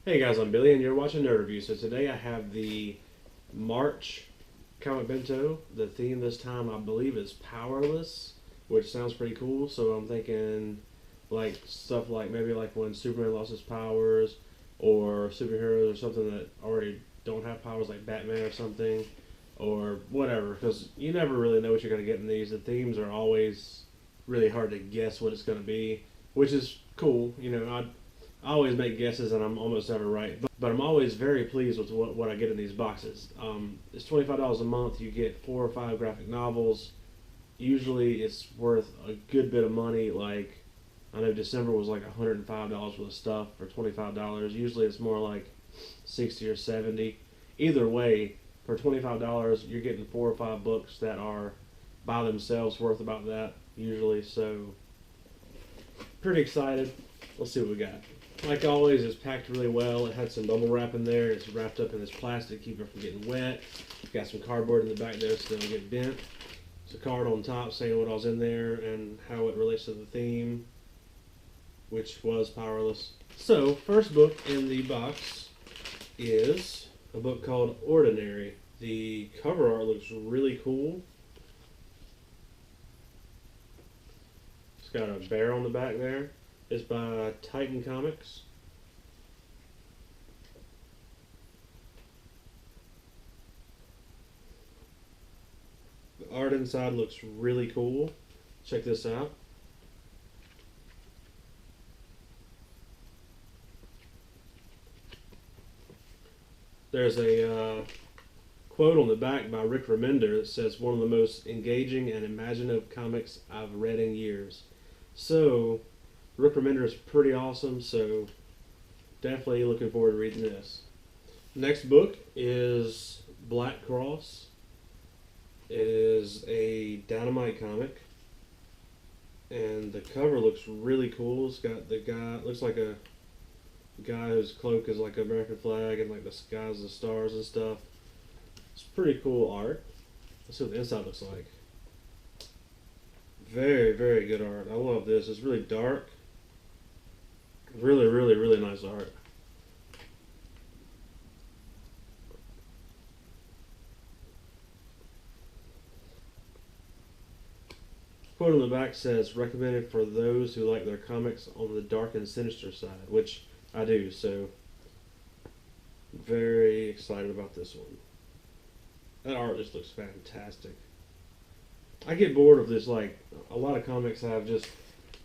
Hey guys, I'm Billy and you're watching Nerd Review. So today I have the March Comic Bento. The theme this time I believe is Powerless, which sounds pretty cool. So I'm thinking like stuff like maybe like when Superman lost his powers, or superheroes or something that already don't have powers like Batman or something, or whatever, because you never really know what you're going to get in these. The themes are always really hard to guess what it's going to be, which is cool. I always make guesses and I'm almost never right, but I'm always very pleased with what I get in these boxes. It's $25 a month. You get 4 or 5 graphic novels. Usually it's worth a good bit of money. Like, I know December was like $105 worth of stuff for $25. Usually it's more like 60 or 70. Either way, for $25 you're getting 4 or 5 books that are by themselves worth about that usually. So pretty excited. Let's see what we got. Like always, it's packed really well. It had some bubble wrap in there. It's wrapped up in this plastic to keep it from getting wet. Got some cardboard in the back there so it doesn't get bent. There's a card on top saying what all's in there and how it relates to the theme, which was Powerless. So, first book in the box is a book called Ordinary. The cover art looks really cool. It's got a bear on the back there. It's by Titan Comics. The art inside looks really cool. Check this out. There's a quote on the back by Rick Remender that says, "One of the most engaging and imaginative comics I've read in years." So, Rick Remender is pretty awesome, so definitely looking forward to reading this. Next book is Black Cross. It is a Dynamite comic, and the cover looks really cool. It's got the guy, looks like a guy whose cloak is like an American flag, and like the skies, the stars and stuff. It's pretty cool art. Let's see what the inside looks like. Very, very good art. I love this. It's really dark. Really, really, really nice art. Quote on the back says, "Recommended for those who like their comics on the dark and sinister side," which I do, so very excited about this one. That art just looks fantastic. I get bored of this, like, a lot of comics have just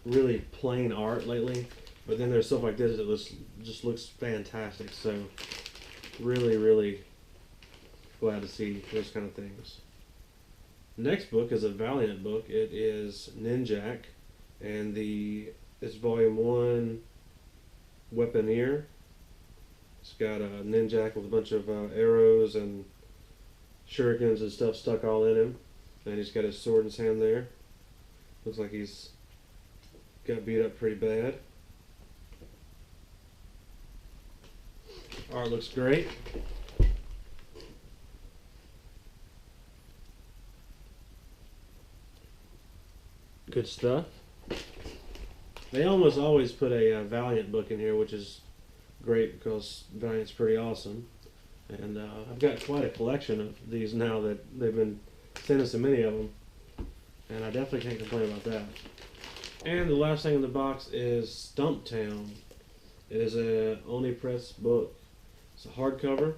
really plain art lately, but then there's stuff like this that just looks fantastic, so really, really glad to see those kind of things. Next book is a Valiant book. It is Ninjak, and it's volume 1, Weaponeer. It's got a Ninjak with a bunch of arrows and shurikens and stuff stuck all in him, and he's got his sword in his hand there. Looks like he's got beat up pretty bad. Art looks great. Good stuff. They almost always put a Valiant book in here, which is great because Valiant's pretty awesome. And I've got quite a collection of these now that they've been sending so many of them. And I definitely can't complain about that. And the last thing in the box is Stumptown. It is a Oni Press book. It's a hardcover,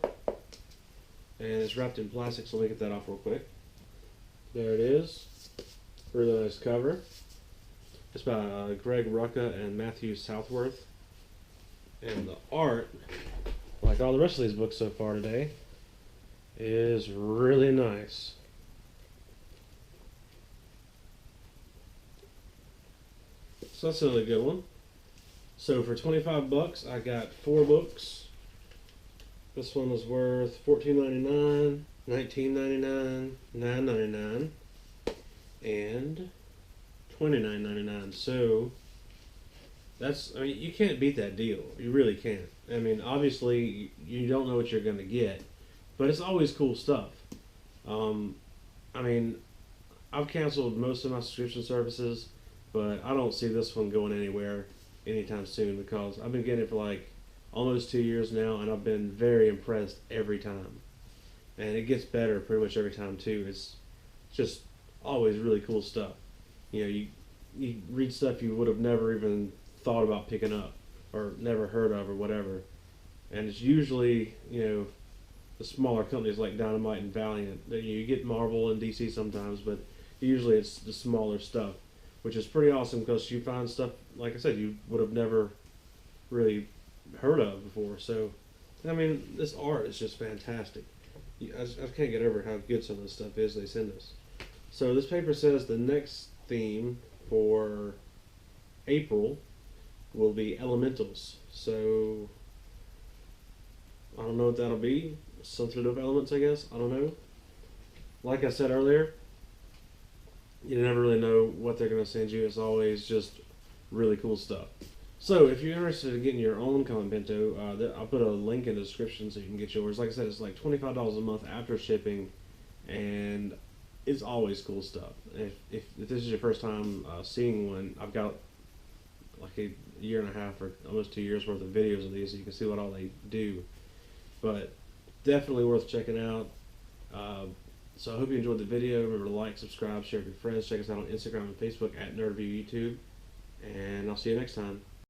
and it's wrapped in plastic, so let me get that off real quick. There it is. Really nice cover. It's by Greg Rucka and Matthew Southworth. And the art, like all the rest of these books so far today, is really nice. So that's another good one. So for 25 bucks, I got 4 books. This one was worth $14.99, $19.99, $9.99, and $29.99. So I mean, you can't beat that deal. You really can't. I mean, obviously, you don't know what you're going to get, but it's always cool stuff. I mean, I've canceled most of my subscription services, but I don't see this one going anywhere anytime soon because I've been getting it for like almost 2 years now, and I've been very impressed every time. And it gets better pretty much every time too. It's just always really cool stuff. You read stuff you would have never even thought about picking up or never heard of or whatever, and it's usually the smaller companies like Dynamite and Valiant. That you get Marvel and DC sometimes, but usually it's the smaller stuff, which is pretty awesome because you find stuff like I said you would have never really heard of before. So, I mean, this art is just fantastic. I can't get over how good some of this stuff is they send us. So this paper says the next theme for April will be elementals. So I don't know what that'll be. Substantive elements, I guess. I don't know. Like I said earlier, you never really know what they're going to send you. It's always just really cool stuff. So if you're interested in getting your own Comic Bento, I'll put a link in the description so you can get yours. Like I said, it's like $25 a month after shipping, and it's always cool stuff. If this is your first time seeing one, I've got like a year and a half or almost 2 years worth of videos of these, so you can see what all they do. But definitely worth checking out. So I hope you enjoyed the video. Remember to like, subscribe, share with your friends. Check us out on Instagram and Facebook at NerdViewYouTube. And I'll see you next time.